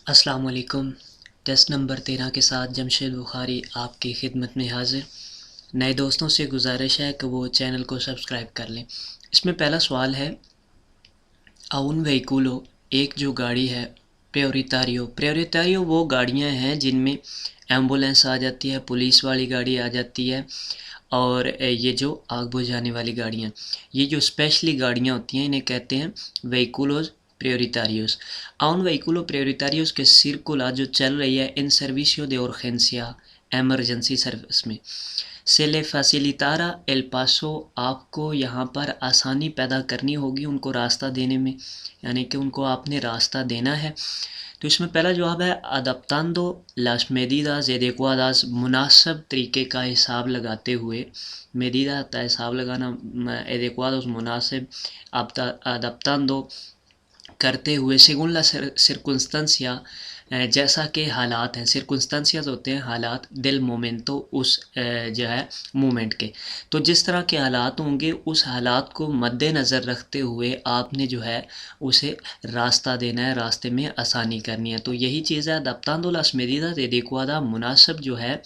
अस्सलाम वालेकुम। Test number 13 के साथ जमशेद बुखारी आपकी खिदमत में हाजिर। नए दोस्तों से गुजारिश है कि वो चैनल को सब्सक्राइब कर लें। इसमें पहला सवाल है, अउन व्हीकुलो, एक जो गाड़ी है, प्रायोरिटारियो। प्रायोरिटारियो वो गाड़ियां हैं जिनमें एम्बुलेंस आ जाती है, पुलिस वाली गाड़ी आ जाती है, और ये जो आग बुझाने वाली गाड़ियाँ, ये जो स्पेशली गाड़ियाँ होती हैं इन्हें कहते हैं व्हीकुलोस prioritarios। A un vehículo prioritarios que circula जो चल रही है इन servicio de urgencia emergency service में, से ले facilitará el paso, आपको यहाँ पर आसानी पैदा करनी होगी उनको रास्ता देने में, यानी कि उनको आपने रास्ता देना है। तो इसमें पहला जवाब है adaptando las medidas adecuadas, मुनासिब तरीके का हिसाब लगाते हुए। मेदीदा का हिसाब लगाना, adecuados मुनासिब, adaptando करते हुए, सेगुन ला सिरकुंस्टेंसिया, जैसा कि हालात हैं। सिरकुंस्टेंसियाज होते हैं हालात, दिल मोमेंटो, उस जो है मोमेंट के। तो जिस तरह के हालात होंगे उस हालात को मद्देनज़र रखते हुए आपने जो है उसे रास्ता देना है, रास्ते में आसानी करनी है। तो यही चीज़ है adaptando las medidas adecuadas, मुनासिब जो है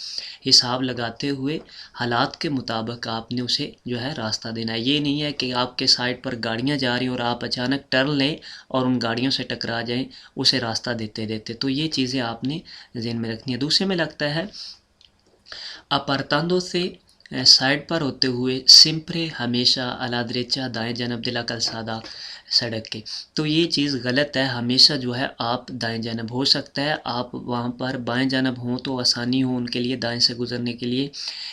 हिसाब लगाते हुए हालात के मुताबिक आपने उसे जो है रास्ता देना है। ये नहीं है कि आपके साइड पर गाड़ियाँ जा रही हैं और आप अचानक टर्न लें और उन गाड़ियों से टकरा जाएं उसे रास्ता देते देते। तो ये चीज़ें आपने ज़हन में रखनी है। दूसरे में लगता है अपार्तांदो से साइड पर होते हुए, सिंपरे हमेशा, अला देरेचा दाएं जानब दिला कलसादा, सड़क के। तो ये चीज़ गलत है। हमेशा जो है आप दाएं जानब, हो सकता है आप वहाँ पर बाएं जानब हों तो आसानी हो उनके लिए दाएं से गुज़रने के लिए,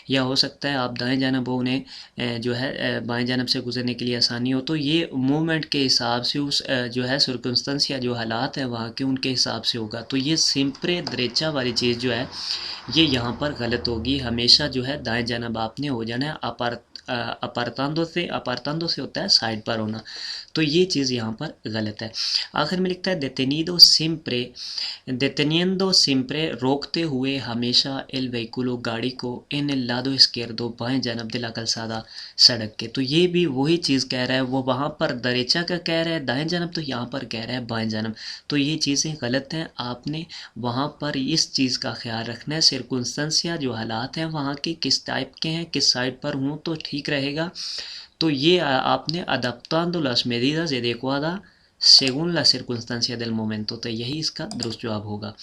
या हो सकता है आप दाएं जानब हो उन्हें जो है बाएं जानब से गुज़रने के लिए आसानी हो। तो ये मूवमेंट के हिसाब से उस जो है सर्कमस्टेंस या जो हालात हैं वहाँ के उनके हिसाब से होगा। तो ये सिंपरे दरेचा वाली चीज़ जो है ये यहाँ पर गलत होगी। हमेशा जो है दाएं जानब आपने हो जाना है। अपार्तांदो से होता है साइड पर होना। तो ये चीज़ यहाँ पर गलत है। आखिर में लिखता है deteniendo siempre, रोकते हुए हमेशा, el vehículo, गाड़ी को, en el lado izquierdo, बाएं जानब de la calzada, सड़क के। तो ये भी वही चीज़ कह रहा है, वो वहाँ पर दरेचा का कह रहा है दाएं जानब, तो यहाँ पर कह रहा है बाएं जानब। तो ये चीज़ें गलत हैं। आपने वहाँ पर इस चीज़ का ख्याल रखना है, सिरकुंस्टेंसिया जो हालात हैं वहाँ के किस टाइप के हैं, किस साइड पर हूँ तो ठीक रहेगा। तो ये आपने adaptando las medidas adecuadas según la circunstancia del momento, तो यही इसका दुरुस्त जवाब होगा।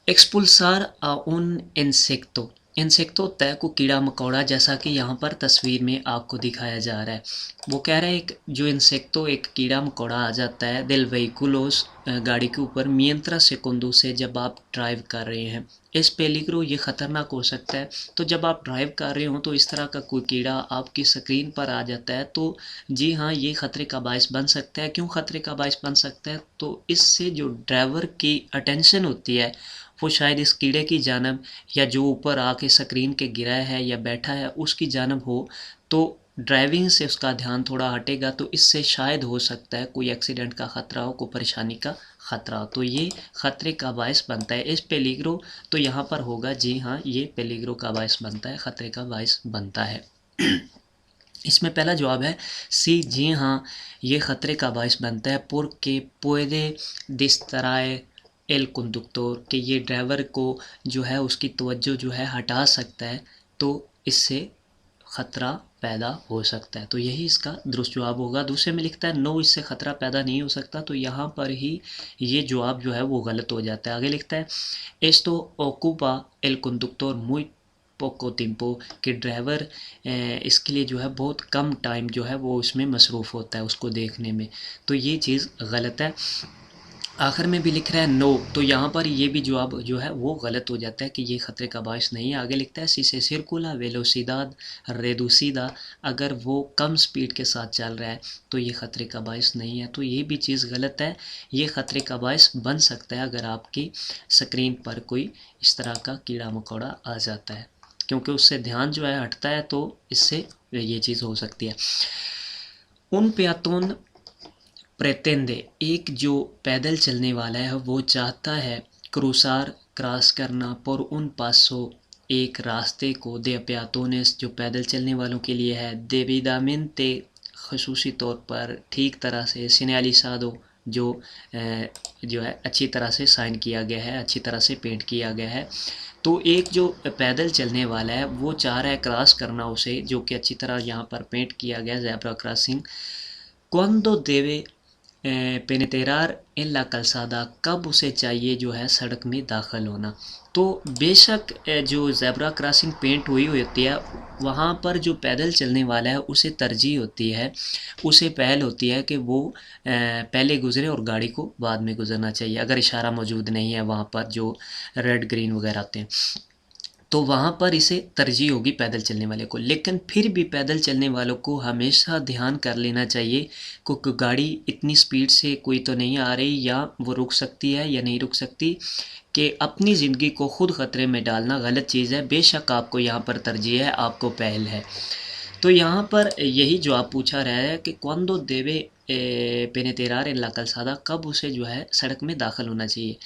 एक्सपुल्सार a un insecto, इंसेक्टो होता है को कीड़ा मकोड़ा, जैसा कि यहाँ पर तस्वीर में आपको दिखाया जा रहा है। वो कह रहा है एक जो इंसेक्टो, एक कीड़ा मकोड़ा आ जाता है दिल व्हीकुलोस, गाड़ी के ऊपर, मियंत्रा सेकुंडो से, जब आप ड्राइव कर रहे हैं। इस पेलिग्रो, ये ख़तरनाक हो सकता है। तो जब आप ड्राइव कर रहे हो तो इस तरह का कोई कीड़ा आपकी स्क्रीन पर आ जाता है, तो जी हाँ, ये ख़तरे का बायस बन सकता है। क्यों ख़तरे का बायस बन सकता है? तो इससे जो ड्राइवर की अटेंशन होती है वो शायद इस कीड़े की जानब, या जो ऊपर आके स्क्रीन के गिरा है या बैठा है उसकी जानब हो, तो ड्राइविंग से उसका ध्यान थोड़ा हटेगा। तो इससे शायद हो सकता है कोई एक्सीडेंट का ख़तरा हो, कोई परेशानी का ख़तरा हो। तो ये ख़तरे का बायस बनता है। इस पेलिग्रो, तो यहाँ पर होगा जी हाँ, ये पेलिग्रो का बायस बनता है, ख़तरे का बायस बनता है। इसमें पहला जवाब है सी, जी हाँ, ये ख़तरे का बायस बनता है। porque puede distraer L conductor, कि ये ड्राइवर को जो है उसकी तवज्जो जो है हटा सकता है, तो इससे ख़तरा पैदा हो सकता है। तो यही इसका दुरुस्त जवाब होगा। दूसरे में लिखता है नो, इससे ख़तरा पैदा नहीं हो सकता, तो यहाँ पर ही ये जवाब जो है वो गलत हो जाता है। आगे लिखता है esto ocupa el conductor muy पोको टिम्पो, कि ड्राइवर इसके लिए जो है बहुत कम टाइम जो है वो इसमें मसरूफ़ होता है उसको देखने में। तो ये चीज़ गलत है। आखिर में भी लिख रहा है नो, तो यहाँ पर ये भी जवाब जो है वो गलत हो जाता है कि ये ख़तरे का बायस नहीं है। आगे लिखता है सी से सिरकुला वेलोसिदाद रेदुसीदा, अगर वो कम स्पीड के साथ चल रहा है तो ये ख़तरे का बायस नहीं है। तो ये भी चीज़ गलत है। ये ख़तरे का बायस बन सकता है अगर आपकी स्क्रीन पर कोई इस तरह का कीड़ा मकोड़ा आ जाता है, क्योंकि उससे ध्यान जो है हटता है, तो इससे ये चीज़ हो सकती है। उन पेतोन प्रेतेंदे, एक जो पैदल चलने वाला है वो चाहता है क्रूसार, क्रॉस करना, पर उन पासों, एक रास्ते को, दे प्यातोनेस, जो पैदल चलने वालों के लिए है, देविदामेंते, खसूसी तौर पर, ठीक तरह से, सिनेलिसादो, जो जो है अच्छी तरह से साइन किया गया है, अच्छी तरह से पेंट किया गया है। तो एक जो पैदल चलने वाला है वो चाह रहा है क्रॉस करना उसे, जो कि अच्छी तरह यहाँ पर पेंट किया गया ज़ेब्रा क्रॉसिंग। क्वांडो देवे पेनेतेरार en la calzada, कब उसे चाहिए जो है सड़क में दाखिल होना। तो बेशक जो ज़ेब्रा क्रॉसिंग पेंट हुई होती है वहाँ पर जो पैदल चलने वाला है उसे तरजीह होती है, उसे पहल होती है कि वो पहले गुज़रे और गाड़ी को बाद में गुज़रना चाहिए, अगर इशारा मौजूद नहीं है वहाँ पर जो रेड ग्रीन वगैरह आते हैं तो वहाँ पर इसे तरजीह होगी पैदल चलने वाले को। लेकिन फिर भी पैदल चलने वालों को हमेशा ध्यान कर लेना चाहिए क्योंकि गाड़ी इतनी स्पीड से कोई तो नहीं आ रही, या वो रुक सकती है या नहीं रुक सकती, कि अपनी ज़िंदगी को ख़ुद ख़तरे में डालना गलत चीज़ है। बेशक आपको यहाँ पर तरजीह है, आपको पहल है। तो यहाँ पर यही जवाब पूछा रहा है कि क्वांडो देवे पेनेतेरार en la calzada, कब उसे जो है सड़क में दाखिल होना चाहिए।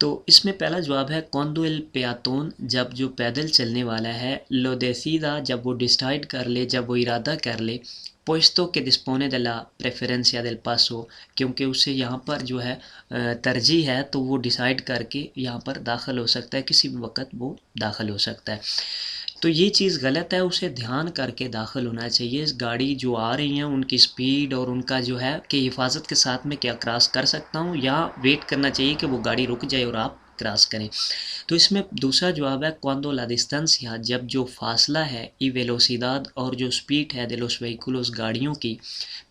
तो इसमें पहला जवाब है क्वांडो एल पेयातोन, जब जो पैदल चलने वाला है, लो डेसिदा, जब वो डिसाइड कर ले, जब वो इरादा कर ले, पुएस्तो के डिस्पोने de la preferencia del paso, क्योंकि उसे यहाँ पर जो है तरजीह है तो वो डिसाइड करके यहाँ पर दाखिल हो सकता है, किसी भी वक्त वो दाखिल हो सकता है। तो ये चीज़ गलत है, उसे ध्यान करके दाखिल होना चाहिए। इस गाड़ी जो आ रही हैं उनकी स्पीड और उनका जो है कि हिफाजत के साथ में क्या क्रॉस कर सकता हूँ, या वेट करना चाहिए कि वो गाड़ी रुक जाए और आप क्रॉस करें। तो इसमें दूसरा जवाब है क्वांडो ला डिस्टेंसिया, जब जो फासला है ई वेलोसिदाद और जो स्पीड है de los vehículos गाड़ियों की,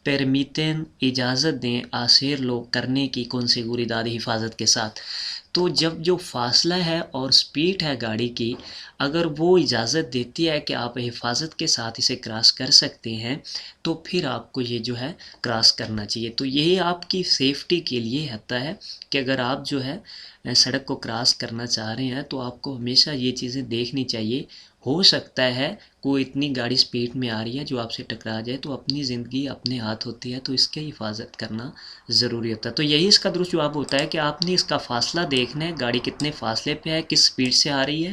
परमिटेन इजाज़त दें आसेर लो करने की कौन seguridad हिफाजत के साथ। तो जब जो फासला है और स्पीड है गाड़ी की, अगर वो इजाज़त देती है कि आप हिफाजत के साथ इसे क्रॉस कर सकते हैं तो फिर आपको ये जो है क्रॉस करना चाहिए। तो यही आपकी सेफ्टी के लिए होता है कि अगर आप जो है सड़क को क्रॉस करना चाह रहे हैं तो आपको हमेशा ये चीज़ें देखनी चाहिए। हो सकता है कोई इतनी गाड़ी स्पीड में आ रही है जो आपसे टकरा जाए, तो अपनी ज़िंदगी अपने हाथ होती है, तो इसकी हिफाजत करना ज़रूरी होता है। तो यही इसका दुरुस्त जवाब होता है कि आपने इसका फ़ासला देखना है, गाड़ी कितने फ़ासले पे है, किस स्पीड से आ रही है,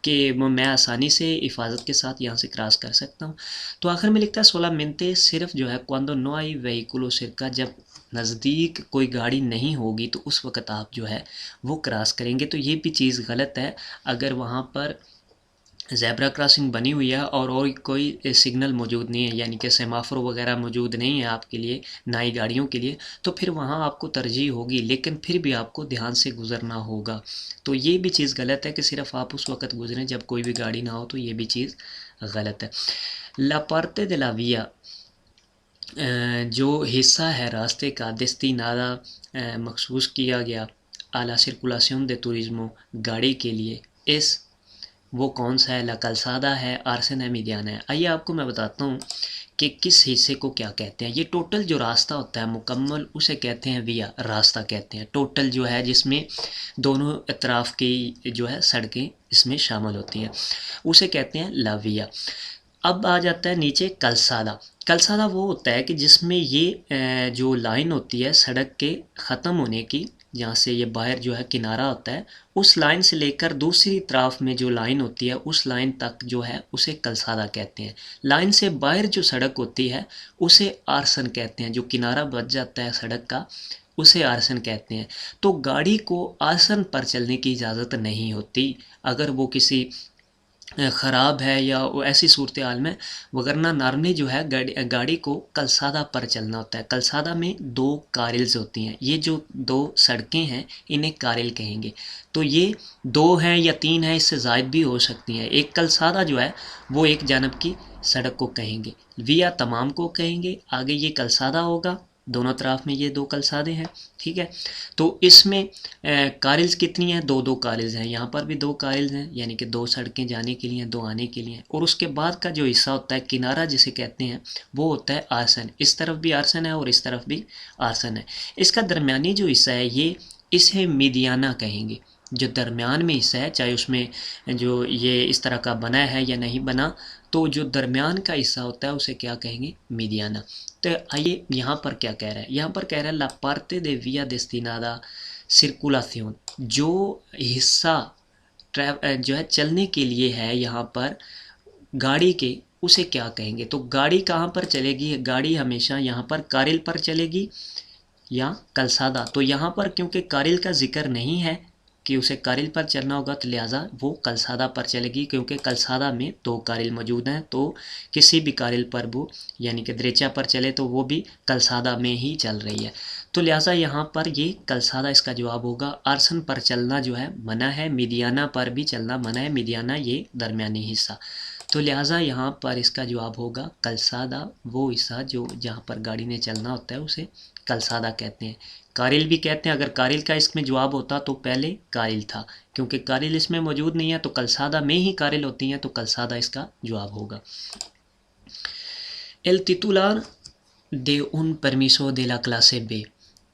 कि मैं आसानी से हिफाजत के साथ यहाँ से क्रॉस कर सकता हूँ। तो आखिर में लिखता है सोलामेंटे, सिर्फ जो है क्वांडो नो आई वेहिकुलो सिरका, जब नज़दीक कोई गाड़ी नहीं होगी तो उस वक़्त आप जो है वो क्रॉस करेंगे। तो ये भी चीज़ गलत है। अगर वहाँ पर ज़ेब्रा क्रॉसिंग बनी हुई है और कोई सिग्नल मौजूद नहीं है, यानी कि सेमाफोर वगैरह मौजूद नहीं है आपके लिए, ना ही गाड़ियों के लिए, तो फिर वहाँ आपको तरजीह होगी, लेकिन फिर भी आपको ध्यान से गुज़रना होगा। तो ये भी चीज़ गलत है कि सिर्फ आप उस वक़्त गुज़रें जब कोई भी गाड़ी ना हो, तो ये भी चीज़ गलत है। ला पार्टे de la vía, जो हिस्सा है रास्ते का, destinada मखसूस किया गया a la circulación de turismo, गाड़ी के लिए, इस वो कौन सा है, ला कलसादा है, आर्सन है, मीडियाना है। आइए आपको मैं बताता हूँ कि किस हिस्से को क्या कहते हैं। ये टोटल जो रास्ता होता है मुकम्मल, उसे कहते हैं विया, रास्ता कहते हैं। टोटल जो है जिसमें दोनों तरफ की जो है सड़कें इसमें शामिल होती हैं, उसे कहते हैं ला विया। अब आ जाता है नीचे कलसादा। कलसादा वो होता है कि जिसमें ये जो लाइन होती है सड़क के ख़त्म होने की, जहाँ से ये बाहर जो है किनारा होता है, उस लाइन से लेकर दूसरी तरफ में जो लाइन होती है उस लाइन तक जो है उसे कलसादा कहते हैं। लाइन से बाहर जो सड़क होती है उसे आर्सन कहते हैं, जो किनारा बच जाता है सड़क का उसे आर्सन कहते हैं। तो गाड़ी को आर्सन पर चलने की इजाज़त नहीं होती अगर वो किसी ख़राब है या वो ऐसी सूरत हाल में, वगरना नॉर्मली जो है गाड़ी को कलसादा पर चलना होता है। कलसादा में दो कारिल्स होती हैं, ये जो दो सड़कें हैं इन्हें कारिल कहेंगे। तो ये दो हैं या तीन हैं, इससे ज़ायद भी हो सकती हैं। एक कलसादा जो है वो एक जानब की सड़क को कहेंगे, विया तमाम को कहेंगे, आगे ये कलसादा होगा, दोनों तरफ में ये दो कलसादे हैं, ठीक है। तो इसमें कारिल्स कितनी हैं, दो दो कारिल्स हैं, यहाँ पर भी दो कारिल्स हैं, यानी कि दो सड़कें जाने के लिए, दो आने के लिए। और उसके बाद का जो हिस्सा होता है किनारा जिसे कहते हैं, वो होता है आर्सन। इस तरफ भी आर्सन है और इस तरफ भी आर्सन है। इसका दरमियानी जो हिस्सा है ये, इसे मीडियाना कहेंगे। जो दरमियान में हिस्सा है, चाहे उसमें जो ये इस तरह का बना है या नहीं बना, तो जो दरमियान का हिस्सा होता है उसे क्या कहेंगे, मीडियाना। तो आइए यहाँ पर क्या कह रहा है, यहाँ पर कह रहा है ला पार्टे दे विया डेस्टिनादा सर्कुलाción, जो हिस्सा जो है चलने के लिए है यहाँ पर गाड़ी के, उसे क्या कहेंगे। तो गाड़ी कहाँ पर चलेगी, गाड़ी हमेशा यहाँ पर कारिल पर चलेगी, या कलसादा। तो यहाँ पर क्योंकि कारिल का जिक्र नहीं है कि उसे कारिल पर चलना होगा, तो लिहाजा वो कलसादा पर चलेगी, क्योंकि कलसादा में 2 कारिल मौजूद हैं। तो किसी भी कारिल पर वो यानी कि द्रेचा पर चले तो वो भी कलसादा में ही चल रही है। तो लिहाजा यहाँ पर ये कलसादा इसका जवाब होगा। आरसन पर चलना जो है मना है, मिदियाना पर भी चलना मना है, मिदियाना ये दरमियानी हिस्सा। तो लिहाजा यहाँ पर इसका जवाब होगा कलसादा, वो हिस्सा जो जहाँ पर गाड़ी ने चलना होता है उसे कलसादा कहते हैं। कारिल भी कहते हैं। अगर कारिल का इसमें जवाब होता तो पहले कारिल था, क्योंकि कारिल इसमें मौजूद नहीं है तो कलसादा में ही कारिल होती हैं, तो कलसादा इसका जवाब होगा। एल तितुलार दे उन परमिसो दे ला क्लासे बे,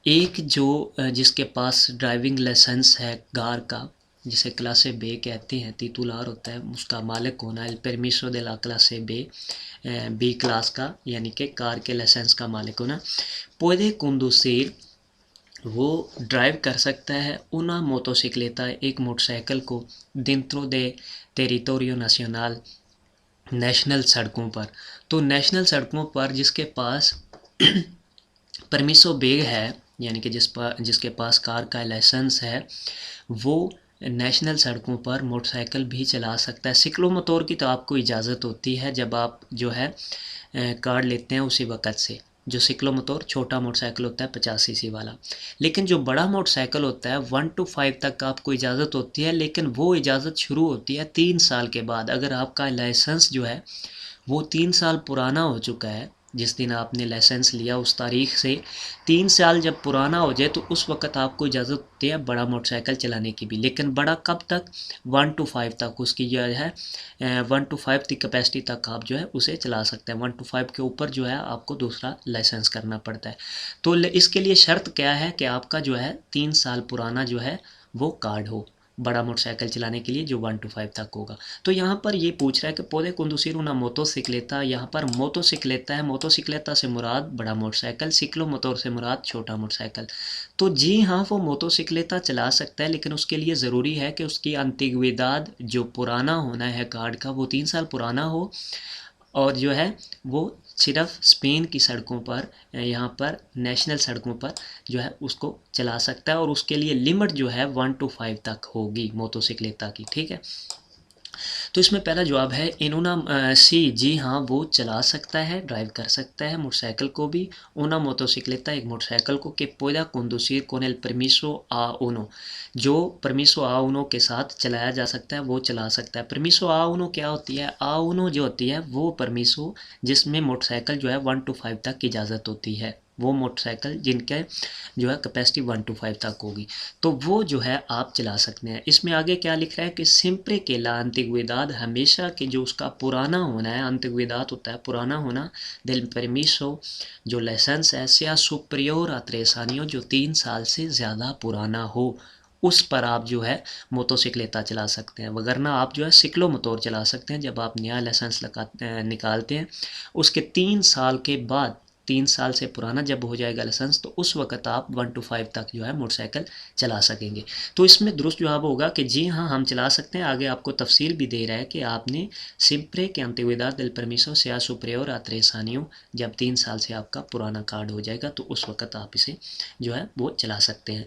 एक जो जिसके पास ड्राइविंग लाइसेंस है कार का, जिसे क्लासे बे कहते हैं, तितुलार होता है उसका मालिक होना, एल परमिसो दे ला क्लासे बे, बी क्लास का यानी कि कार के लाइसेंस का मालिक होना। पुede conducir, वो ड्राइव कर सकता है, una motocicleta, एक मोटरसाइकिल को, dentro de territorio nacional, national सड़कों पर। तो नेशनल सड़कों पर जिसके पास परमिसो बे है यानी कि जिसके पास कार का लाइसेंस है, वो नेशनल सड़कों पर मोटरसाइकिल भी चला सकता है। सिक्लोमोटोर की तो आपको इजाज़त होती है जब आप जो है कार लेते हैं उसी वक़्त से। जो सिक्लोमोटोर छोटा मोटरसाइकिल होता है 50 सीसी वाला, लेकिन जो बड़ा मोटरसाइकिल होता है 1 to 5 तक आपको इजाज़त होती है, लेकिन वो इजाज़त शुरू होती है 3 साल के बाद। अगर आपका लाइसेंस जो है वो 3 साल पुराना हो चुका है, जिस दिन आपने लाइसेंस लिया उस तारीख से 3 साल जब पुराना हो जाए तो उस वक़्त आपको इजाज़त होती है बड़ा मोटरसाइकिल चलाने की भी। लेकिन बड़ा कब तक? 1 to 5 तक उसकी जो है 1 to 5 की कैपेसिटी तक आप जो है उसे चला सकते हैं। 1 to 5 के ऊपर जो है आपको दूसरा लाइसेंस करना पड़ता है। तो इसके लिए शर्त क्या है कि आपका जो है 3 साल पुराना जो है वो कार्ड हो बड़ा मोटरसाइकिल चलाने के लिए, जो 1 to 5 तक होगा। तो यहाँ पर ये पूछ रहा है कि पुede conducir una motocicleta, यहाँ पर मोटोसिक्लेता है, मोटोसिक्लेता से मुराद बड़ा मोटरसाइकिल, सिक्लोमोटोर से मुराद छोटा मोटरसाइकिल। तो जी हाँ, वो मोटोसिक्लेता चला सकता है, लेकिन उसके लिए ज़रूरी है कि उसकी अंतिग्विदाद जो पुराना होना है कार्ड का वो 3 साल पुराना हो, और जो है वो सिर्फ स्पेन की सड़कों पर, यहाँ पर नेशनल सड़कों पर जो है उसको चला सकता है, और उसके लिए लिमिट जो है 1 to 5 तक होगी मोटोसिक्लेता की। ठीक है, तो इसमें पहला जवाब है इनोना सी, जी हाँ वो चला सकता है, ड्राइव कर सकता है मोटरसाइकिल को भी। una motocicleta, एक मोटरसाइकिल को, que pueda conducir con el permiso A1, जो परमिसो A1 के साथ चलाया जा सकता है वो चला सकता है। परमिसो A1 क्या होती है? A1 जो होती है वो परमिसो जिसमें मोटरसाइकिल जो है 1 to 5 तक की इजाज़त होती है, वो मोटरसाइकिल जिनके जो है कैपेसिटी 1 to 5 तक होगी, तो वो जो है आप चला सकते हैं। इसमें आगे क्या लिख रहा है कि सिंपरे के ला अंतिग्विदाद, हमेशा के जो उसका पुराना होना है, अंतिग्विदाद होता है पुराना होना, दिल परमिसो जो लाइसेंस है, सिया सुप्रियोर अत्रेसानियो जो 3 साल से ज़्यादा पुराना हो, उस पर आप जो है मोटोसिक्लेता चला सकते हैं। वगरना आप जो है सिक्लोमोटोर चला सकते हैं। जब आप नया लाइसेंस निकालते हैं उसके 3 साल के बाद, 3 साल से पुराना जब हो जाएगा लाइसेंस, तो उस वक्त आप 1 to 5 तक जो है मोटरसाइकिल चला सकेंगे। तो इसमें दुरुस्त जवाब होगा कि जी हाँ हम चला सकते हैं। आगे आपको तफसील भी दे रहा है कि आपने सिंप्रे के अंतिविदाद दिल परमिसो सिया सुप्रियोर अत्रेसानियो, जब 3 साल से आपका पुराना कार्ड हो जाएगा तो उस वक्त आप इसे जो है वो चला सकते हैं।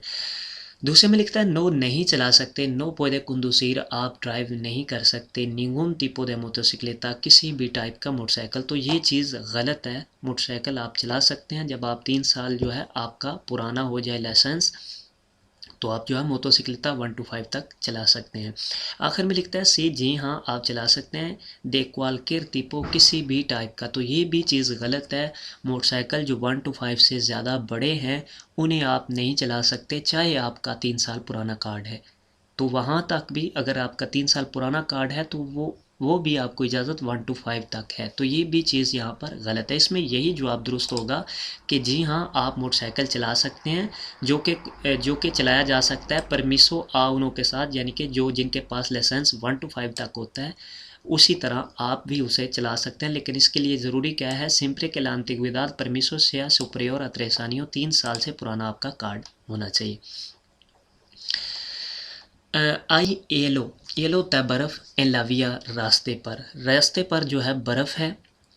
दूसरे में लिखता है नो, नहीं चला सकते, नो puede conducir, आप ड्राइव नहीं कर सकते, ningún tipo de motocicleta, किसी भी टाइप का मोटरसाइकिल। तो ये चीज़ गलत है। मोटरसाइकिल आप चला सकते हैं जब आप 3 साल जो है आपका पुराना हो जाए लाइसेंस, तो आप जो है मोटोसिक्लेता 1 to 5 तक चला सकते हैं। आखिर में लिखता है सी, जी हाँ आप चला सकते हैं, दे क्वालकेर tipo, किसी भी टाइप का। तो ये भी चीज़ गलत है। मोटरसाइकिल जो 1 to 5 से ज़्यादा बड़े हैं उन्हें आप नहीं चला सकते, चाहे आपका 3 साल पुराना कार्ड है। तो वहाँ तक भी अगर आपका 3 साल पुराना कार्ड है तो वो भी आपको इजाज़त 1 to 5 तक है। तो ये भी चीज़ यहाँ पर गलत है। इसमें यही जवाब दुरुस्त होगा कि जी हाँ आप मोटरसाइकिल चला सकते हैं, जो कि चलाया जा सकता है परमिसो A1 के साथ, यानी कि जो जिनके पास लाइसेंस 1 to 5 तक होता है उसी तरह आप भी उसे चला सकते हैं। लेकिन इसके लिए ज़रूरी क्या है? सिंप्रे के ला अंतिग्विदाद परमिसो सिया सुप्रियोर अत्रेसानियो, 3 साल से पुराना आपका कार्ड होना चाहिए। आई येलो, येलो होता है बर्फ़, एन लाविया रास्ते पर, रास्ते पर जो है बर्फ़ है,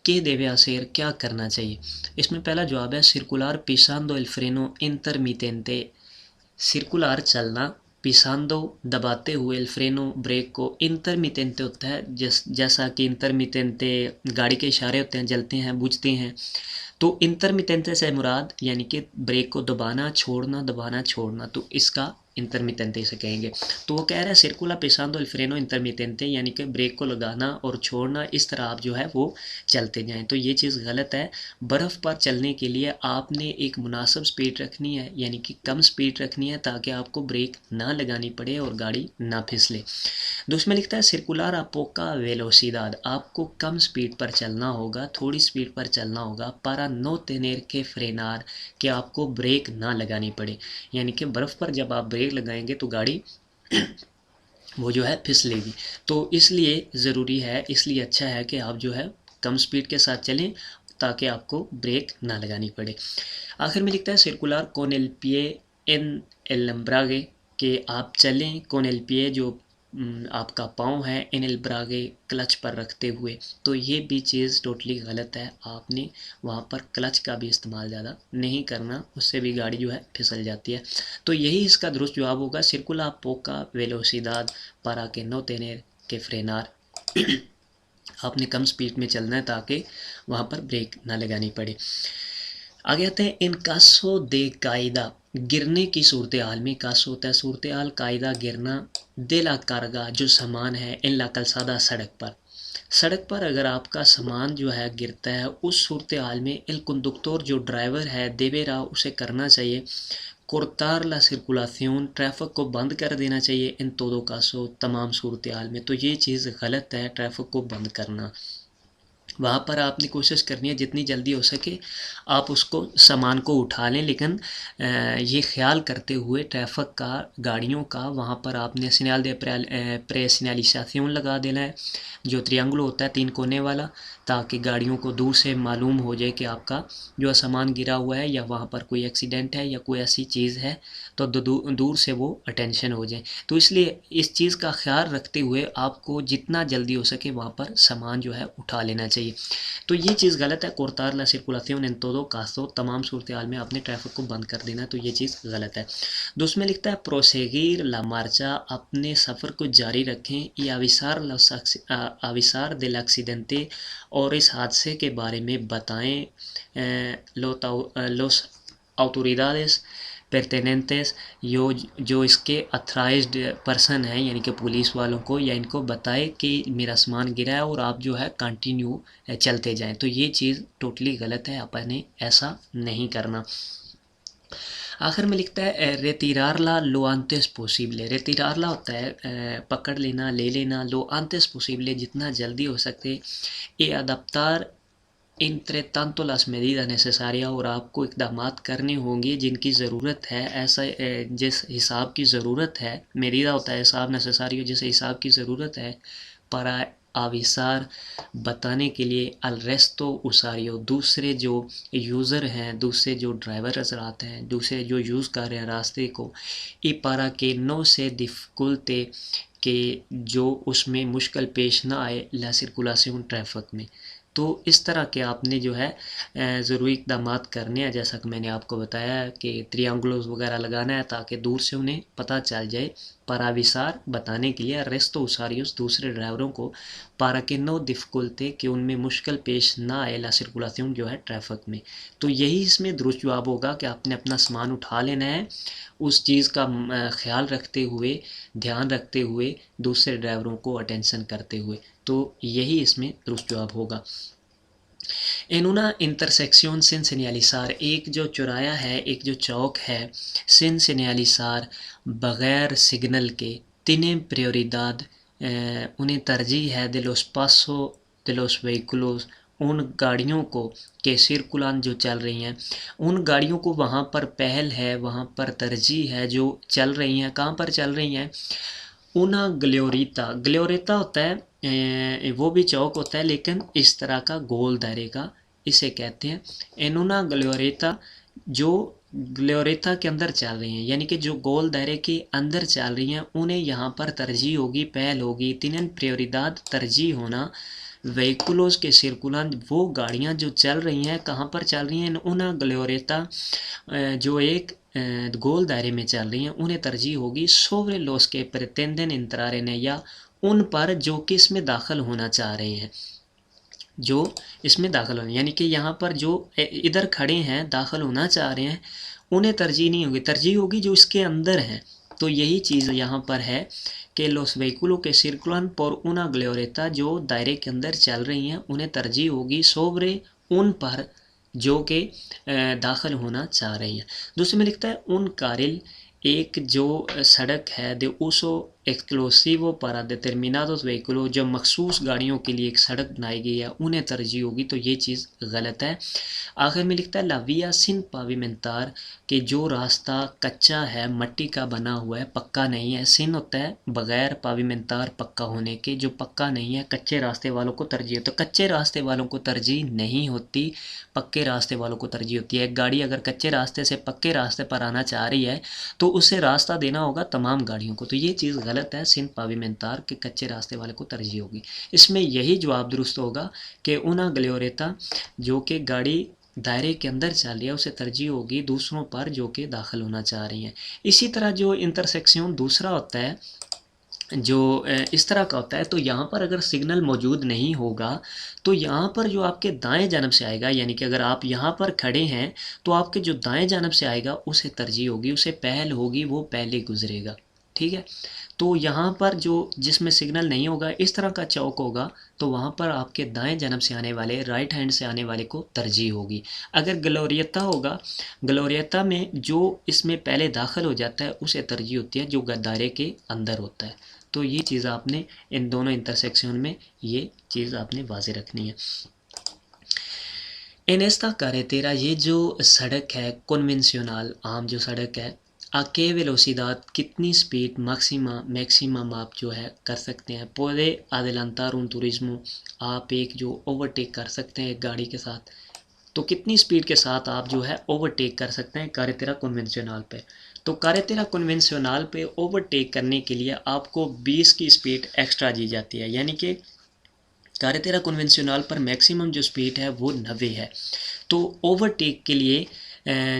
के देवे hacer, क्या करना चाहिए। इसमें पहला जवाब है circular pisando el freno intermitente। Circular चलना, पिसांदो दबाते हुए, el freno ब्रेक को, इंटरमिटेंटे होता है जैसा कि इंटरमिटेंटे गाड़ी के इशारे होते हैं, जलते हैं बुझते हैं। तो इंटरमिटेंटे से मुराद यानी कि ब्रेक को दबाना छोड़ना, तो इसका इंटरमिटेंटे से कहेंगे। तो वो कह रहा है सर्कुला पिसांदो एल फ्रेनो इंटरमिटेंटे, यानी कि ब्रेक को लगाना और छोड़ना, इस तरह आप जो है वो चलते जाएं। तो ये चीज़ गलत है। बर्फ़ पर चलने के लिए आपने एक मुनासिब स्पीड रखनी है, यानी कि कम स्पीड रखनी है ताकि आपको ब्रेक ना लगानी पड़े और गाड़ी ना फिसले। दूसरा लिखता है सर्कुलर अपोका वेलोसिदाद, आपको कम स्पीड पर चलना होगा, थोड़ी स्पीड पर चलना होगा, पारा नो तेनेर के फ्रेनार, कि आपको ब्रेक ना लगानी पड़े। यानी कि बर्फ़ पर जब आप ब्रेक लगाएंगे तो गाड़ी वो जो है फिसलेगी। तो इसलिए ज़रूरी है, इसलिए अच्छा है कि आप जो है कम स्पीड के साथ चलें ताकि आपको ब्रेक ना लगानी पड़े। आखिर में लिखता है सर्कुलर कौन एल पी एन एलम्ब्रागे, कि आप चलें कौन एल पी जो आपका पाँव है, इन एलब्रागे क्लच पर रखते हुए। तो ये भी चीज़ टोटली गलत है, आपने वहाँ पर क्लच का भी इस्तेमाल ज़्यादा नहीं करना, उससे भी गाड़ी जो है फिसल जाती है। तो यही इसका दुरुस्त जवाब होगा, सर्कुला पोका वेलोसिदाद पारा के नो तेनेर के फ्रेनार। आपने कम स्पीड में चलना है ताकि वहाँ पर ब्रेक ना लगानी पड़े। आगे आते हैं इन कासो दे कायदा, गिरने की सूरत हाल में। कासो होता है सूरत हाल, कायदा गिरना, दे ला कारगा जो सामान है, इन ला कलसादा सड़क पर अगर आपका सामान जो है गिरता है, उस सूरत हाल में एल कंडक्टर जो ड्राइवर है देवेरा, उसे करना चाहिए cortar la circulación, ट्रैफिक को बंद कर देना चाहिए, इन todo caso तमाम सूरत हाल में। तो ये चीज़ गलत है, ट्रैफिक को बंद करना। वहाँ पर आपने कोशिश करनी है जितनी जल्दी हो सके आप उसको सामान को उठा लें, लेकिन ये ख्याल करते हुए ट्रैफिक का, गाड़ियों का, वहाँ पर आपने सिग्नल दे प्रे सिग्नलिzación लगा देना है, जो त्रियांगुल होता है 3 कोने वाला, ताकि गाड़ियों को दूर से मालूम हो जाए कि आपका जो सामान गिरा हुआ है या वहाँ पर कोई एक्सीडेंट है या कोई ऐसी चीज़ है, तो दूर से वो अटेंशन हो जाए। तो इसलिए इस चीज़ का ख्याल रखते हुए आपको जितना जल्दी हो सके वहाँ पर सामान जो है उठा लेना चाहिए। तो ये चीज़ गलत है, cortar la circulación en todo caso, तमाम सूरत हाल में आपने ट्रैफिक को बंद कर देना, तो ये चीज़ गलत है। दूसरा लिखता है proseguir la marcha, अपने सफ़र को जारी रखें, y avisar del accidente, और इस हादसे के बारे में बताएं los autoridades pertinentes, जो इसके अथराइज्ड पर्सन हैं, यानी कि पुलिस वालों को, या इनको बताए कि मेरा सामान गिरा है और आप जो है कंटिन्यू चलते जाएं। तो ये चीज़ टोटली गलत है, आपने ऐसा नहीं करना। आखिर में लिखता है रेतिरारला लो antes posible, रेतिरारला होता है पकड़ लेना, ले लेना, लो antes posible जितना जल्दी हो सके, ये adaptar entre tanto las medidas necesarias, और आपको इक़दामात करने होंगे जिनकी ज़रूरत है, ऐसा जिस हिसाब की ज़रूरत है, मेरीदा होता है हिसाब, नेसेसारियो जिस हिसाब की ज़रूरत है, para आविसार बताने के लिए, अल रेस्तो उसारियो दूसरे जो यूज़र हैं, दूसरे जो ड्राइवर हज़रात हैं, दूसरे जो यूज़ कर रहे हैं रास्ते को, ई पारा के नो से डिफ़िकल्टे, के जो उसमें मुश्किल पेश ना आए, ला सर्कुलाción ट्रैफिक में। तो इस तरह के आपने जो है ज़रूरी इक़दामात करने हैं, जैसा कि मैंने आपको बताया कि ट्रियांगुलर्स वगैरह लगाना है ताकि दूर से उन्हें पता चल जाए, पराविसार बताने के लिए, रेस्तो उसारियोस दूसरे ड्राइवरों को, पारा के नो डिफ़िकल्टे कि उनमें मुश्किल पेश ना आए, ला सर्कुलाción जो है ट्रैफिक में। तो यही इसमें दुरुस्त जवाब होगा कि आपने अपना सामान उठा लेना है, उस चीज़ का ख्याल रखते हुए, ध्यान रखते हुए, दूसरे ड्राइवरों को अटेंशन करते हुए। तो यही इसमें दुरुस्त जवाब होगा। En una intersección sin señalizar, एक जो चौराया है, एक जो चौक है, sin señalizar बग़ैर सिग्नल के, tienen prioridad उन्हें तरजीह है, de los pasos de los vehículos उन गाड़ियों को, के सर्कुलान जो चल रही हैं, उन गाड़ियों को वहाँ पर पहल है, वहाँ पर तरजीह है जो चल रही हैं। कहाँ पर चल रही हैं? una ग्लोरीता, ग्लोरेता होता है वो भी चौक होता है लेकिन इस तरह का गोल दायरे का, इसे कहते हैं एनुना ग्लोरेता, जो ग्लोरेता के अंदर चल रही हैं, यानी कि जो गोल दायरे के अंदर चल रही हैं, उन्हें यहाँ पर तरजीह होगी, पहल होगी। तिनन प्रियोरिदाद तरजीह होना, व्हीकुलोस के सर्कुलन, वो गाड़ियाँ जो चल रही हैं कहाँ पर चल रही हैं, उना ग्लोरेता जो एक गोल दायरे में चल रही हैं उन्हें तरजीह होगी सोवरे लोस के प्रतेंदन इंतरारे ने, या उन पर जो कि इसमें दाखिल होना चाह रहे हैं, जो इसमें दाखिल होने, यानी कि यहाँ पर जो इधर खड़े हैं दाखिल होना चाह रहे हैं उन्हें तरजीह नहीं होगी, तरजीह होगी जो इसके अंदर हैं। तो यही चीज़ यहाँ पर है कि लोस व्हीकुलो के सर्कुलन por una glorieta, जो दायरे के अंदर चल रही हैं उन्हें तरजीह होगी सोवरे उन पर जो कि दाखिल होना चाह रही हैं। दूसरे में लिखता है उन कारिल, एक जो सड़क है de uso exclusivo para determinados vehículos, जो मखसूस गाड़ियों के लिए एक सड़क बनाई गई है उन्हें तरजीह होगी, तो ये चीज़ गलत है। आखिर में लिखता है ला vía sin pavimentar, कि जो रास्ता कच्चा है, मट्टी का बना हुआ है, पक्का नहीं है। सिन होता है बगैर, पाविमेंतार पक्का होने के, जो पक्का नहीं है कच्चे रास्ते वालों को तरजीह होती है। तो कच्चे रास्ते वालों को तरजीह नहीं होती, पक्के रास्ते वालों को तरजीह होती है। एक गाड़ी अगर कच्चे रास्ते से पक्के रास्ते पर आना चाह रही है तो उसे रास्ता देना होगा तमाम गाड़ियों को, तो ये चीज़ गलत है। सिन पाविमेंतार के कच्चे रास्ते वाले को तरजीह होगी। इसमें यही जवाब दुरुस्त होगा कि उना ग्लोरेता, जो कि गाड़ी दायरे के अंदर चल रही है उसे तरजीह होगी दूसरों पर जो कि दाखिल होना चाह रही हैं। इसी तरह जो इंटरसेक्शन दूसरा होता है जो इस तरह का होता है, तो यहाँ पर अगर सिग्नल मौजूद नहीं होगा तो यहाँ पर जो आपके दाएं जानब से आएगा, यानी कि अगर आप यहाँ पर खड़े हैं तो आपके जो दाएं जानब से आएगा उसे तरजीह होगी, उसे पहल होगी, वो पहले गुजरेगा। ठीक है, तो यहाँ पर जो जिसमें सिग्नल नहीं होगा, इस तरह का चौक होगा, तो वहाँ पर आपके दाएं जानब से आने वाले, राइट हैंड से आने वाले को तरजीह होगी। अगर ग्लोरियता होगा, ग्लोरियता में जो इसमें पहले दाखिल हो जाता है उसे तरजीह होती है जो दायरे के अंदर होता है। तो ये चीज़ आपने इन दोनों इंटरसेक्शन में ये चीज़ आपने वाज़े रखनी है। एनेस्ता carretera, ये जो सड़क है कन्वेंशनल आम जो सड़क है, आके वेलोसिदाद, कितनी स्पीड मैक्सिमम आप जो है कर सकते हैं। पुede adelantar un turismo, आप एक जो ओवरटेक कर सकते हैं एक गाड़ी के साथ, तो कितनी स्पीड के साथ आप जो है ओवरटेक कर सकते हैं carretera कन्वेंशनल पे। तो carretera कन्वेंशनल पे ओवरटेक करने के लिए आपको 20 की स्पीड एक्स्ट्रा दी जाती है, यानी कि carretera कन्वेंशनल पर मैक्सिमम जो स्पीड है वो 90 है। तो ओवरटेक के लिए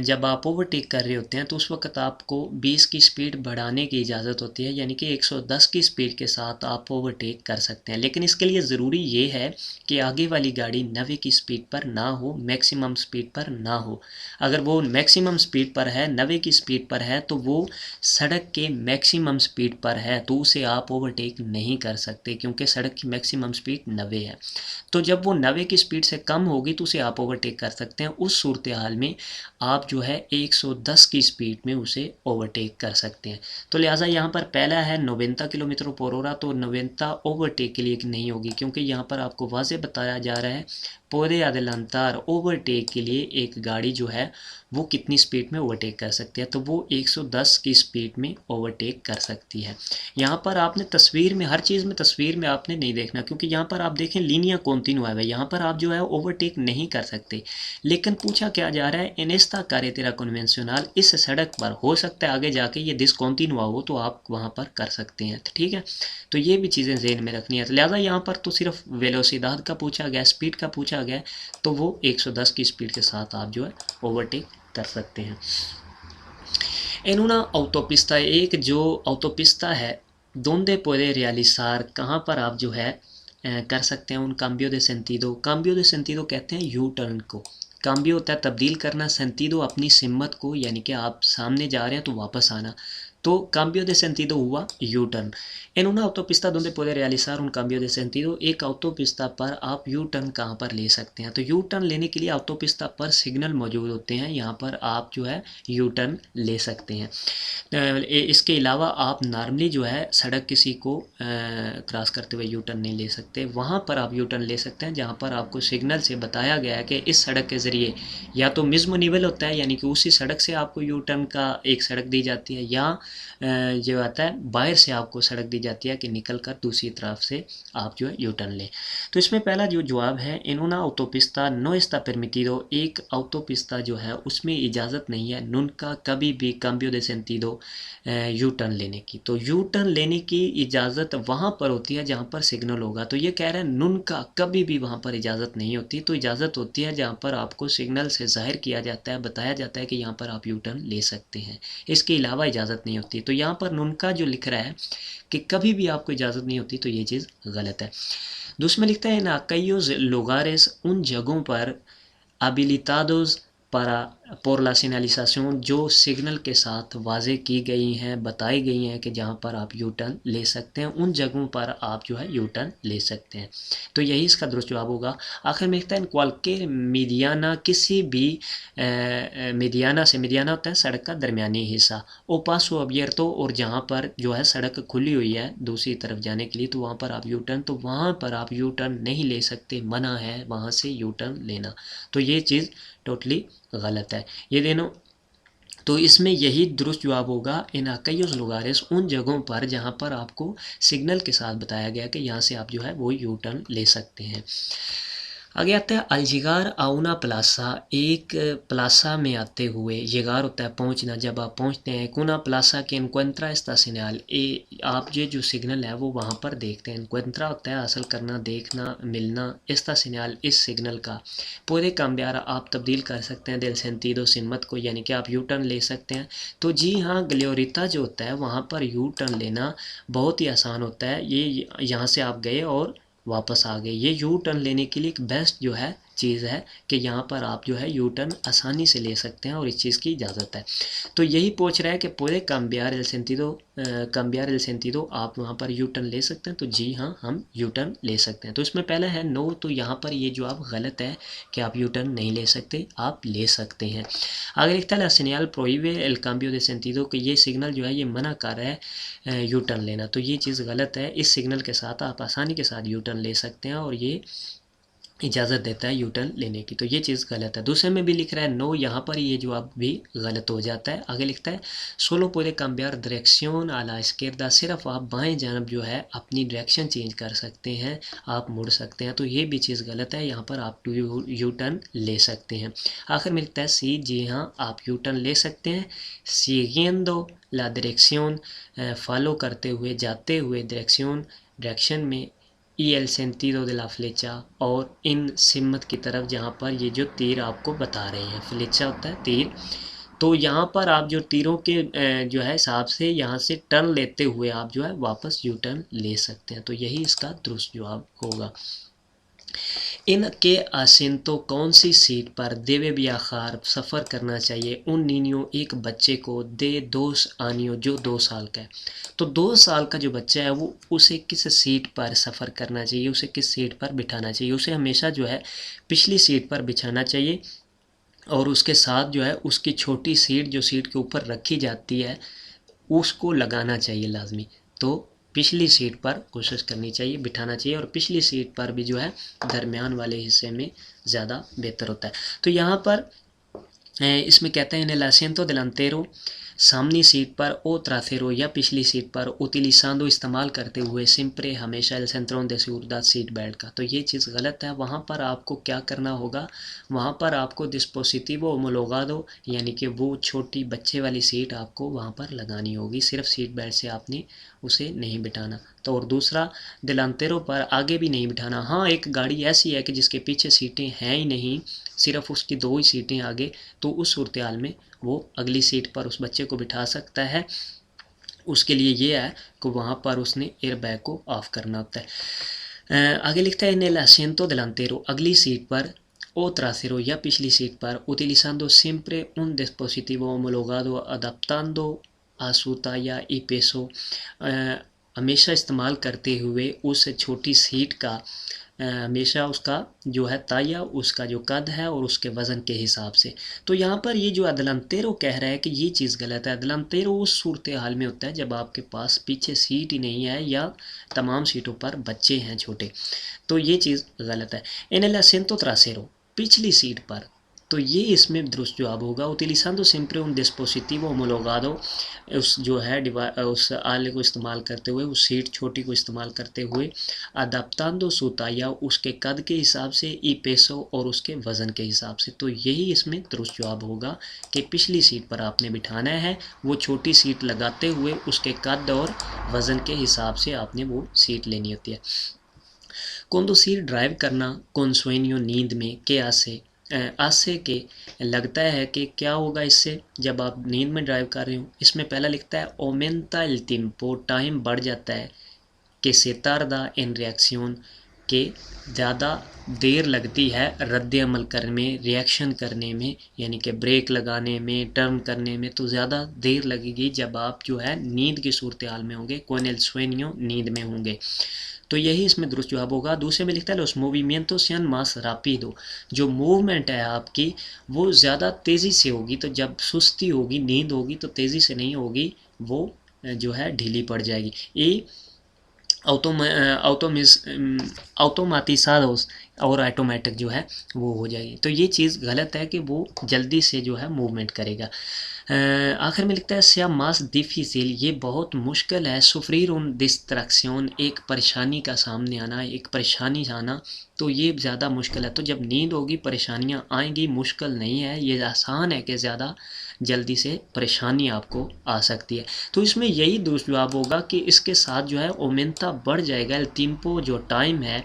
जब आप ओवरटेक कर रहे होते हैं तो उस वक्त आपको 20 की स्पीड बढ़ाने की इजाज़त होती है, यानी कि 110 की स्पीड के साथ आप ओवरटेक कर सकते हैं। लेकिन इसके लिए ज़रूरी ये है कि आगे वाली गाड़ी 90 की स्पीड पर ना हो, मैक्सिमम स्पीड पर ना हो। अगर वो मैक्सिमम स्पीड पर है, 90 की स्पीड पर है, तो वो सड़क के मैक्सिमम स्पीड पर है, तो उसे आप ओवरटेक नहीं कर सकते क्योंकि सड़क की मैक्सिमम स्पीड 90 है। तो जब वो 90 की स्पीड से कम होगी तो उसे आप ओवरटेक कर सकते हैं। उस सूरत हाल में आप जो है 110 की स्पीड में उसे ओवरटेक कर सकते हैं। तो लिहाजा यहाँ पर पहला है 90 किलोमीटर पर ऑवर, तो 90 ओवरटेक के लिए नहीं होगी, क्योंकि यहाँ पर आपको वाज़े बताया जा रहा है पुede adelantar, ओवरटेक के लिए एक गाड़ी जो है वो कितनी स्पीड में ओवरटेक कर सकती है, तो वो 110 की स्पीड में ओवरटेक कर सकती है। यहाँ पर आपने तस्वीर में, हर चीज़ में तस्वीर में आपने नहीं देखना, क्योंकि यहाँ पर आप देखें लीनिया कॉन्टिन्यू है, यहाँ पर आप जो है ओवरटेक नहीं कर सकते। लेकिन पूछा क्या जा रहा है, एनेस्ता carretera कन्वेंशनल, इस सड़क पर हो सकता है आगे जाके ये डिसकंटिन्यू हो तो आप वहाँ पर कर सकते हैं। ठीक है, तो ये भी चीज़ें ज़हन में रखनी है। तो लिहाजा यहाँ पर तो सिर्फ वेलोसिदाद का पूछा गया, स्पीड का पूछा गया, तो वो 110 की स्पीड के साथ आप जो है ओवरटेक कर सकते हैं। एनुना autopista, एक जो autopista है, donde puede realizar, कहाँ पर आप जो है कर सकते हैं उन cambio de sentido, cambio de sentido कहते हैं यू टर्न को। cambio होता है तब्दील करना, sentido अपनी सिमत को, यानी कि आप सामने जा रहे हैं तो वापस आना, तो cambio de sentido हुआ U turn. En una autopista donde puede realizar un cambio de sentido, एक autopista पर आप यू टर्न कहाँ पर ले सकते हैं। तो यू टर्न लेने के लिए autopista पर सिग्नल मौजूद होते हैं, यहाँ पर आप जो है यू टर्न ले सकते हैं। इसके अलावा आप नॉर्मली जो है सड़क किसी को क्रॉस करते हुए यू टर्न नहीं ले सकते। वहाँ पर आप यू टर्न ले सकते हैं जहाँ पर आपको सिग्नल से बताया गया है कि इस सड़क के ज़रिए या तो मिज़मुनिवल होता है, यानी कि उसी सड़क से आपको यू टर्न का एक सड़क दी जाती है, या जो आता है बाहर से आपको सड़क दी जाती है कि निकल कर दूसरी तरफ से आप जो है यू टर्न लें। तो इसमें पहला जो जवाब है, en una autopista no está permitido, एक autopista जो है उसमें इजाज़त नहीं है nunca कभी भी cambio de sentido U turn लेने की। तो यू टर्न लेने की इजाज़त वहाँ पर होती है जहाँ पर सिग्नल होगा। तो ये कह रहे हैं nunca कभी भी वहाँ पर इजाज़त नहीं होती। तो इजाज़त होती है जहाँ पर आपको सिग्नल से ज़ाहिर किया जाता है, बताया जाता है कि यहाँ पर आप यू टर्न ले सकते हैं, इसके अलावा इजाज़त नहीं होती। तो यहाँ पर nunca जो लिख रहा है कि कभी भी आपको इजाज़त नहीं होती, तो ये चीज़ गलत है। दूसरा में लिखता है, इन aquellos lugares, उन जगहों पर habilitados para por la señalización, जो सिग्नल के साथ वाजे की गई हैं, बताई गई हैं कि जहाँ पर आप यू टर्न ले सकते हैं, उन जगहों पर आप जो है यू टर्न ले सकते हैं। तो यही इसका दुरुस्त जवाब होगा। आखिर में लिखता है, cualquier mediana, किसी भी मीडियाना से, मीडियाना होता है सड़क का दरमियानी हिस्सा, ओ पासो अबियर्तो, और जहाँ पर जो है सड़क खुली हुई है दूसरी तरफ जाने के लिए, तो वहाँ पर आप यू टर्न, तो वहाँ पर आप यू टर्न नहीं ले सकते, मना है वहाँ से यू टर्न लेना। तो ये चीज़ टोटली गलत है। ये दोनों, तो इसमें यही दुरुस्त जवाब होगा, इन aquellos lugares, उन जगहों पर जहाँ पर आपको सिग्नल के साथ बताया गया कि यहाँ से आप जो है वो यू टर्न ले सकते हैं। आगे आता है अलजिगार आउना प्लासा, एक प्लासा में आते हुए, जिगार होता है पहुंचना, जब आप पहुंचते हैं, कुना प्लासा के एनकुएंट्रा एस्तासिनल, आप ये जो सिग्नल है वो वहाँ पर देखते हैं। एनकुएंट्रा होता है हासिल करना, देखना, मिलना, एस्तासिनल इस सिग्नल का, पूरे cambiar आप तब्दील कर सकते हैं del sentido सिमत को, यानी कि आप यू टर्न ले सकते हैं। तो जी हाँ, ग्लोरिता जो होता है वहाँ पर यू टर्न लेना बहुत ही आसान होता है। ये यहाँ से आप गए और वापस आ गए, ये यू टर्न लेने के लिए एक बेस्ट जो है चीज़ है कि यहाँ पर आप जो है यू टर्न आसानी से ले सकते हैं और इस चीज़ की इजाज़त है। तो यही पूछ रहा है कि पूरे cambiar el sentido आप वहाँ पर यू टर्न ले सकते हैं। तो जी हाँ, हम यू टर्न ले सकते हैं। तो इसमें पहला है नो, तो यहाँ पर ये जवाब गलत है कि आप यू टर्न नहीं ले सकते, आप ले सकते हैं। आगे लिखता है, la señal prohíbe el cambio de sentido, कि ये सिग्नल जो है ये मना कर रहा है यू टर्न लेना। तो ये चीज़ गलत है, इस सिग्नल के साथ आप आसानी के साथ यू टर्न ले सकते हैं और ये इजाज़त देता है यू टर्न लेने की। तो ये चीज़ गलत है। दूसरे में भी लिख रहा है नो, यहाँ पर ये जवाब भी गलत हो जाता है। आगे लिखता है, सोलो पूरे cambiar dirección a la izquierda, सिर्फ आप बाएं जानब जो है अपनी डायरेक्शन चेंज कर सकते हैं, आप मुड़ सकते हैं। तो ये भी चीज़ गलत है, यहाँ पर आप यू टर्न ले सकते हैं। आखिर में लिखता है सी, जी हाँ, आप यू टर्न ले सकते हैं। siguiendo la dirección, फॉलो करते हुए, जाते हुए, डायरेक्शन में, y el sentido de la flecha, और इन सिमत की तरफ जहाँ पर ये जो तीर आपको बता रहे हैं, फ्लेचा होता है तीर, तो यहाँ पर आप जो तीरों के जो है हिसाब से यहाँ से टर्न लेते हुए आप जो है वापस यू टर्न ले सकते हैं। तो यही इसका दुरुस्त जवाब होगा। इनके asiento, कौन सी सीट पर देवे वियाखार सफ़र करना चाहिए, उन नीनियों, एक बच्चे को, दे 2 आनियों, जो 2 साल का है। तो 2 साल का जो बच्चा है वो उसे किस सीट पर सफ़र करना चाहिए, उसे किस सीट पर बिठाना चाहिए, उसे हमेशा जो है पिछली सीट पर बिछाना चाहिए और उसके साथ जो है उसकी छोटी सीट जो सीट के ऊपर रखी जाती है उसको लगाना चाहिए लाजमी। तो पिछली सीट पर कोशिश करनी चाहिए, बिठाना चाहिए, और पिछली सीट पर भी जो है दरमियान वाले हिस्से में ज़्यादा बेहतर होता है। तो यहाँ पर इसमें कहते हैं, el asiento delantero, सामनी सीट पर, ओ ट्रासेरो, या पिछली सीट पर, utilizando, इस्तेमाल करते हुए, siempre, हमेशा, el cinturón de seguridad, seat belt का। तो ये चीज़ गलत है। वहाँ पर आपको क्या करना होगा, वहाँ पर आपको dispositivo homologado, यानी कि वो छोटी बच्चे वाली सीट आपको वहाँ पर लगानी होगी, सिर्फ सीट बेल्ट से आपने उसे नहीं बिठाना। तो और दूसरा, दिलांतेरों पर आगे भी नहीं बिठाना। हाँ, एक गाड़ी ऐसी है कि जिसके पीछे सीटें हैं ही नहीं, सिर्फ उसकी 2 ही सीटें आगे, तो उस सूरत हाल में वो अगली सीट पर उस बच्चे को बिठा सकता है। उसके लिए ये है कि वहाँ पर उसने एयर बैग को ऑफ करना होता है। आगे लिखता है, en el asiento delantero, अगली सीट पर, o trasero, या पिछली सीट पर, utilizando siempre un dispositivo homologado adaptando a su talla y peso, हमेशा इस्तेमाल करते हुए उस छोटी सीट का हमेशा उसका जो है ताया, उसका जो कद है और उसके वज़न के हिसाब से। तो यहाँ पर ये जो अदलंतेरो कह रहा है कि ये चीज़ गलत है। अदलंतेरो उस सूरत हाल में होता है जब आपके पास पीछे सीट ही नहीं है या तमाम सीटों पर बच्चे हैं छोटे, तो ये चीज़ गलत है। इन el asiento trasero, पिछली सीट पर, तो ये इसमें दुरुस्त जवाब होगा। उtilizando siempre un dispositivo homologado, उस जो है उस आले को इस्तेमाल करते हुए, उस सीट छोटी को इस्तेमाल करते हुए, adaptando su talla, उसके कद के हिसाब से, y peso, और उसके वज़न के हिसाब से। तो यही इसमें दुरुस्त जवाब होगा कि पिछली सीट पर आपने बिठाना है, वो छोटी सीट लगाते हुए उसके कद और वज़न के हिसाब से आपने वो सीट लेनी होती है। conducir ड्राइव करना, con sueño नींद में, के आसे के लगता है कि क्या होगा इससे जब आप नींद में ड्राइव कर रहे हो। इसमें पहला लिखता है aumenta el tiempo, टाइम बढ़ जाता है, कि se tarda en reacción, के ज़्यादा देर लगती है रद्द अमल करने में, रिएक्शन करने में, यानी कि ब्रेक लगाने में, टर्न करने में, तो ज़्यादा देर लगेगी जब आप जो है नींद की सूरत हाल में होंगे, con el sueño, नींद में होंगे। तो यही इसमें दुरुस्त जवाब होगा। दूसरे में लिखता है los movimientos sean más rápido, जो मूवमेंट है आपकी वो ज़्यादा तेज़ी से होगी। तो जब सुस्ती होगी, नींद होगी, तो तेज़ी से नहीं होगी, वो जो है ढीली पड़ जाएगी। ये ऑटोमेटिसाdos, और ऑटोमेटिक जो है वो हो जाएगी। तो ये चीज़ गलत है कि वो जल्दी से जो है मूवमेंट करेगा। आखिर में लिखता है sea más difícil, ये बहुत मुश्किल है, sufrir un distracción, एक परेशानी का सामने आना, एक परेशानी आना, तो ये ज़्यादा मुश्किल है। तो जब नींद होगी परेशानियाँ आएंगी, मुश्किल नहीं है, ये आसान है कि ज़्यादा जल्दी से परेशानी आपको आ सकती है। तो इसमें यही दुरुस्त जवाब होगा कि इसके साथ जो है ओमेंता बढ़ जाएगा, el tiempo जो टाइम है,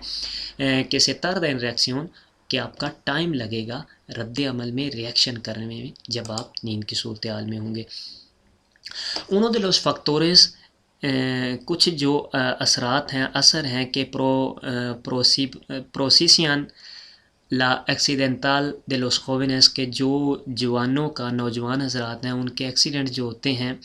कि se tarda en reacción, कि आपका टाइम लगेगा रद्द अमल में, रिएक्शन करने में, जब आप नींद की सूरत हाल में होंगे। उनो de los factores, कुछ जो असरात हैं, असर हैं कि प्रोसीसियन ला एक्सीडेंटल de los jóvenes, के जो जवानों का, नौजवान हजरात हैं, उनके एक्सीडेंट जो होते हैं,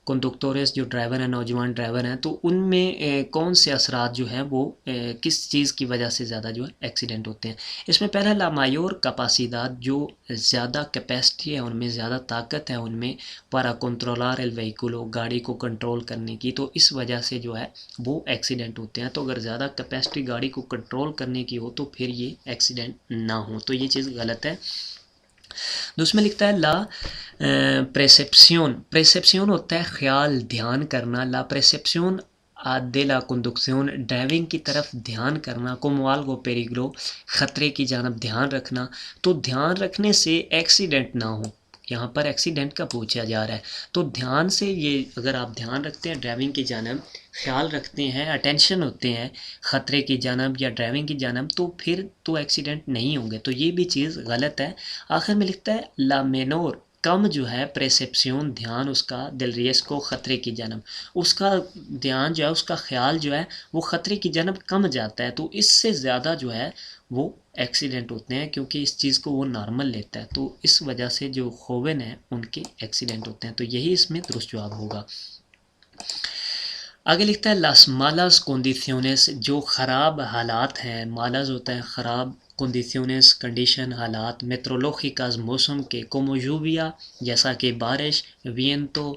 कंडक्टर्स जो ड्राइवर हैं, नौजवान ड्राइवर हैं, तो उनमें कौन से असरात जो हैं वो किस चीज़ की वजह से ज़्यादा जो है एक्सीडेंट होते हैं। इसमें पहला ला मायोर कैपेसिटी, जो ज़्यादा कैपेसिटी है उनमें, ज़्यादा ताकत है उनमें, para controlar el vehículo, गाड़ी को कंट्रोल करने की, तो इस वजह से जो है वो एक्सीडेंट होते हैं। तो अगर ज़्यादा कैपेसिटी गाड़ी को कंट्रोल करने की हो तो फिर ये एक्सीडेंट ना हो, तो ये चीज़ गलत है। दूसरा लिखता है ला प्रेसेप्शन, प्रेसेप्शन होता है ख्याल, ध्यान करना, ला प्रेसेप्शन de la conducción, ड्राइविंग की तरफ ध्यान करना, como algo peligro, ख़तरे की जानब ध्यान रखना। तो ध्यान रखने से एक्सीडेंट ना हो, यहाँ पर एक्सीडेंट का पूछा जा रहा है, तो ध्यान से ये अगर आप ध्यान रखते हैं ड्राइविंग की जानब, ख्याल रखते हैं, अटेंशन होते हैं ख़तरे की जानब या ड्राइविंग की जानब, तो फिर तो एक्सीडेंट नहीं होंगे। तो ये भी चीज़ गलत है। आखिर में लिखता है ला मेनोर, कम जो है प्रेसेप्शन, ध्यान उसका, दिल रियस को ख़तरे की जानब, उसका ध्यान जो है, उसका ख्याल जो है वो ख़तरे की जानब कम जाता है, तो इससे ज़्यादा जो है वो एक्सीडेंट होते हैं, क्योंकि इस चीज़ को वो नॉर्मल लेता है, तो इस वजह से जो खोवन है उनके एक्सीडेंट होते हैं। तो यही इसमें दुरुस्त जवाब होगा। आगे लिखता है लास मालास कंडीशंस, जो ख़राब हालात हैं, मालास होता है ख़राब, कंडीशंस कंडीशन, हालात, मेट्रोलॉजिकस मौसम के, como lluvia जैसा कि बारिश, viento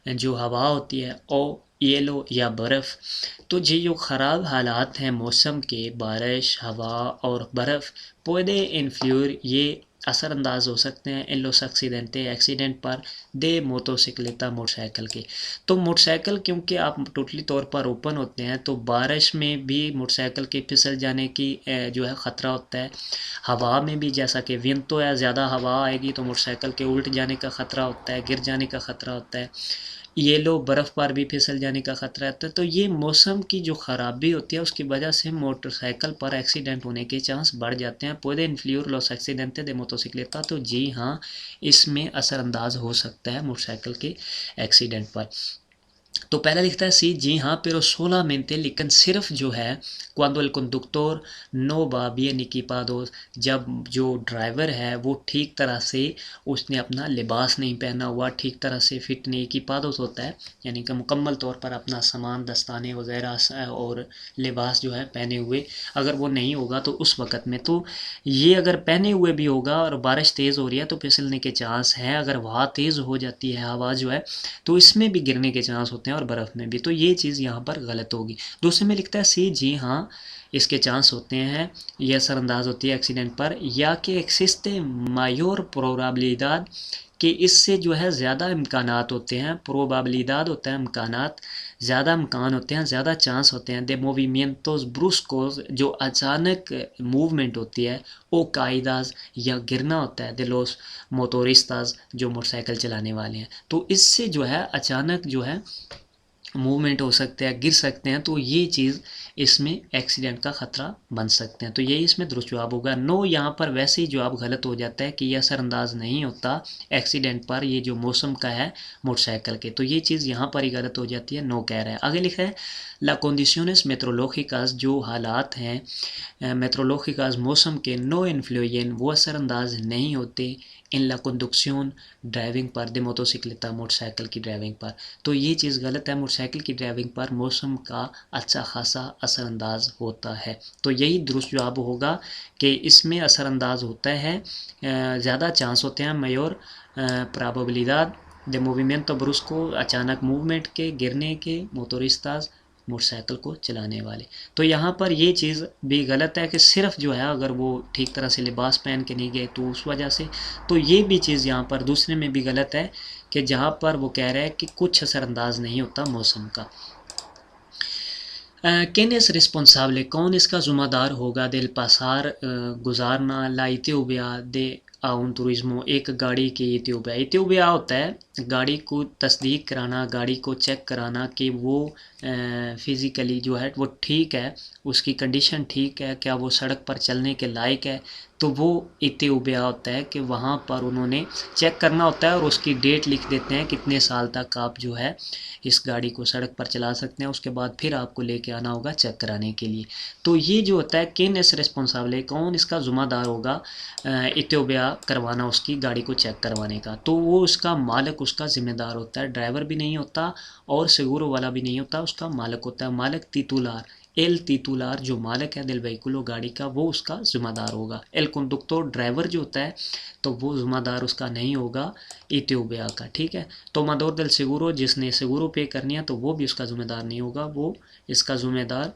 जो हवा होती है, ओ येलो या बर्फ़। तो ये जो ख़राब हालात हैं मौसम के, बारिश, हवा और बर्फ़, puede influir, ये असरअंदाज हो सकते हैं, इन los accidentes, एक्सीडेंट पर, दे मोटरसाइकिलेता, मोटरसाइकिल के। तो मोटरसाइकिल क्योंकि आप टोटली तौर पर ओपन होते हैं, तो बारिश में भी मोटरसाइकिल के फिसल जाने की जो है ख़तरा होता है। हवा में भी जैसा कि विंड है, ज़्यादा हवा आएगी तो मोटरसाइकिल के उल्ट जाने का ख़तरा होता है, गिर जाने का ख़तरा होता है। येलो बर्फ़ पर भी फिसल जाने का ख़तरा रहता है। तो ये मौसम की जो ख़राबी होती है उसकी वजह से मोटरसाइकिल पर एक्सीडेंट होने के चांस बढ़ जाते हैं। puede influir los accidentes de motocicleta, तो जी हाँ, इसमें असरअंदाज हो सकता है मोटरसाइकिल के एक्सीडेंट पर। तो पहला लिखता है सी, जी हाँ, pero solamente, लेकिन सिर्फ जो है, cuando el conductor no va bien equipado, जब जो ड्राइवर है वो ठीक तरह से उसने अपना लिबास नहीं पहना हुआ, ठीक तरह से फिट नहीं, equipados होता है यानी कि मुकम्मल तौर पर अपना सामान, दस्ताने वगैरह और लिबास जो है पहने हुए, अगर वो नहीं होगा तो उस वक़्त में, तो ये अगर पहने हुए भी होगा और बारिश तेज़ हो रही है तो फिसलने के चांस हैं। अगर हवा तेज़ हो जाती है, हवा जो है, तो इसमें भी गिरने के चांस होते हैं, और और बर्फ़ में भी। तो ये चीज़ यहाँ पर गलत होगी। दूसरे में लिखता है सी, जी हाँ इसके चांस होते हैं, यह असरअंदाज होती है एक्सीडेंट पर, या कि एक्सिस्टे मायोर प्रोबाबिलिदाद कि इससे जो है ज़्यादा इम्कानात होते हैं, प्रोबाबिलिदाद होता है इम्कानात, ज़्यादा इम्कान होते हैं, ज़्यादा चांस होते हैं, दे मूवमेंटोस ब्रुस्कोस जो अचानक मूवमेंट होती है, ओ कायदाज या गिरना होता है, दे लोस मोटोरिस्ताज जो मोटरसाइकिल चलाने वाले हैं। तो इससे जो है अचानक जो है मूवमेंट हो सकते हैं, गिर सकते हैं, तो ये चीज़ इसमें एक्सीडेंट का ख़तरा बन सकते हैं। तो यही इसमें दुरुस्त जवाब होगा। नो यहाँ पर वैसे ही जवाब गलत हो जाता है कि यह असरअंदाज नहीं होता एक्सीडेंट पर, ये जो मौसम का है मोटरसाइकिल के, तो ये चीज़ यहाँ पर ही गलत हो जाती है, नो कह रहा है। आगे लिखा है ला कंडीशंस मेट्रोलॉजिकस जो हालात हैं मेट्रोलॉजिकस मौसम के, नो इन्फ्लुएन वो असरअंदाज नहीं होते इन ला कंडक्शन ड्राइविंग पर दे मोटरसाइकिलता मोटरसाइकिल की ड्राइविंग पर। तो ये चीज़ गलत है, मोटरसाइकिल की ड्राइविंग पर मौसम का अच्छा खासा असरअंदाज होता है। तो यही दुरुस्त जवाब होगा कि इसमें असरअंदाज होता है, ज़्यादा चांस होते हैं, मयोर प्रोबेबिलिडad de movimiento brusco अचानक मूवमेंट के, गिरने के, मोटोरिस्ताज मोटरसाइकिल को चलाने वाले। तो यहाँ पर ये चीज़ भी गलत है कि सिर्फ जो है अगर वो ठीक तरह से लिबास पहन के नहीं गए तो उस वजह से, तो ये भी चीज़ यहाँ पर दूसरे में भी गलत है कि जहाँ पर वो कह रहे हैं कि कुछ असरअंदाज नहीं होता मौसम का। किन इस रिस्पॉन्साबल कौन इसका ज़िम्मेदार होगा दिल पासार गुजारना ला इथियोपिया दे आउन तुरिज्मो एक गाड़ी की इथियोपिया। इथियोपिया होता है गाड़ी को तस्दीक कराना, गाड़ी को चेक कराना कि वो फ़िज़िकली जो है वो ठीक है, उसकी कंडीशन ठीक है, क्या वो सड़क पर चलने के लायक है, तो वो इथियोपिया होता है कि वहाँ पर उन्होंने चेक करना होता है और उसकी डेट लिख देते हैं कितने साल तक आप जो है इस गाड़ी को सड़क पर चला सकते हैं, उसके बाद फिर आपको लेके आना होगा चेक कराने के लिए। तो ये जो होता है किन इस रिस्पॉन्साबल है कौन इसका ज़िम्मेदार होगा इथियोपिया करवाना उसकी गाड़ी को चेक करवाने का, तो वो उसका मालिक उसका ज़िम्मेदार होता है, ड्राइवर भी नहीं होता और सिगुरो वाला भी नहीं होता, उसका मालिक होता है। मालिक तितुलार एल तितुलार जो मालिक है दिल व्हीकुलो गाड़ी का वो उसका ज़िम्मेदार होगा। एल कंडक्टर ड्राइवर जो होता है तो वो ज़िम्मेदार उसका नहीं होगा इथियोपिया का, ठीक है। तो मदोर दिल सिगुरो जिसने सिगुरो पे करनी है तो वो भी उसका ज़िम्मेदार नहीं होगा, वो इसका ज़िम्मेदार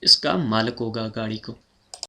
इसका मालिक होगा गाड़ी को।